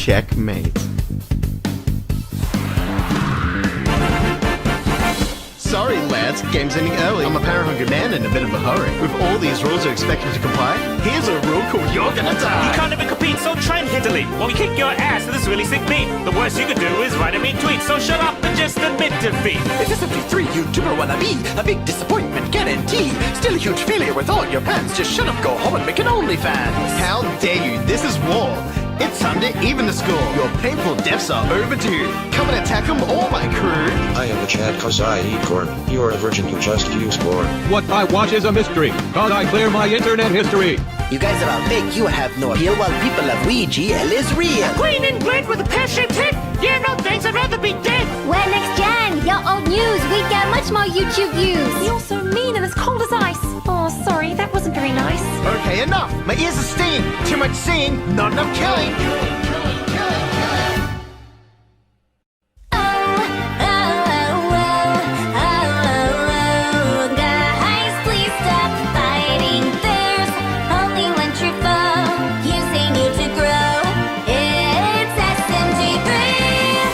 Checkmate. Sorry, lads, game's ending early. I'm a power-hungry man in a bit of a hurry. With all these rules you're expected to comply, here's a rule called you're gonna die. You can't even compete, so try and hit delete. While we kick your ass with this really sick beat. The worst you could do is write a mean tweet, so shut up and just admit defeat. If you're simply 3 YouTuber wannabe, a big disappointment guarantee. Still a huge failure with all your plans. Just shut up, go home and make an OnlyFans. How dare you? This is war. It's time to even the score. Your painful deaths are overdue. Come and attack them all, my crew. I am a Chad cause I eat corn. You're a virgin who just used porn. What I watch is a mystery, cause I clear my internet history. You guys are all fake, you have no appeal, while people of Weegee Doll is real. Green and blade with a pear-shaped head? Yeah, no thanks, I'd rather be dead. Well, next gen, your old news, we get much more YouTube views. You're so mean and as cold as ice. Oh, sorry, that wasn't very nice. Okay, enough. My ears are stinging. Too much singing, not enough killing. Guys, please stop fighting. There's only one true foe, using you to grow. It's SMG3.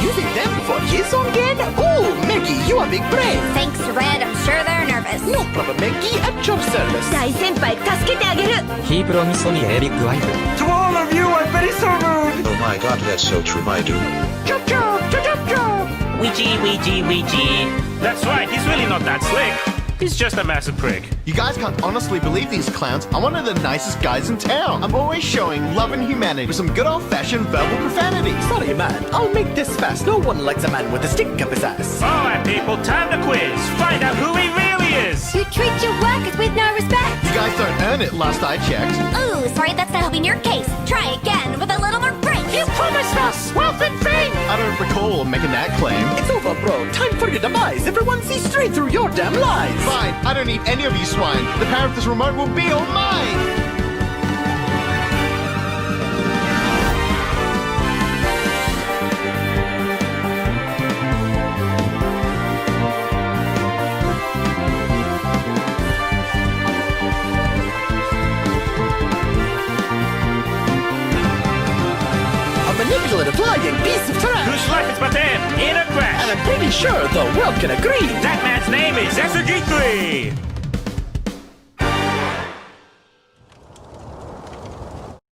Using them for his own gain? Oh, Meggy, you are big brain. Thanks, Red, I'm sure they're nervous. No problem, Meggy, at your service. 大先輩、助けてあげる。ヒープロミソニエリックワイフ To all of you, I'm very so rude. Oh my god, that's so true, my dude. Jub Jub, Jub Jub. Weegee. That's right, he's really not that slick. He's just a massive prick. You guys can't honestly believe these clowns. I'm one of the nicest guys in town. I'm always showing love and humanity with some good old-fashioned verbal profanity. Sorry, man, I'll make this fast. No one likes a man with a stick up his ass. Alright, people, time to quiz. Find out who he really is. You treat your workers with no respect. You guys don't earn it, last I checked. Ooh, sorry, that's not helping your case. Try again with a little more brains. He's promised us wealth and fame. I don't recall making that claim. It's over, bro. Time for your demise. Everyone sees straight through your damn lies. Fine, I don't need any of you swine. The power of this remote will be all mine. Manipulative flying piece of trash. Whose life is but in a crash. And I'm pretty sure the world can agree. That man's name is SG3.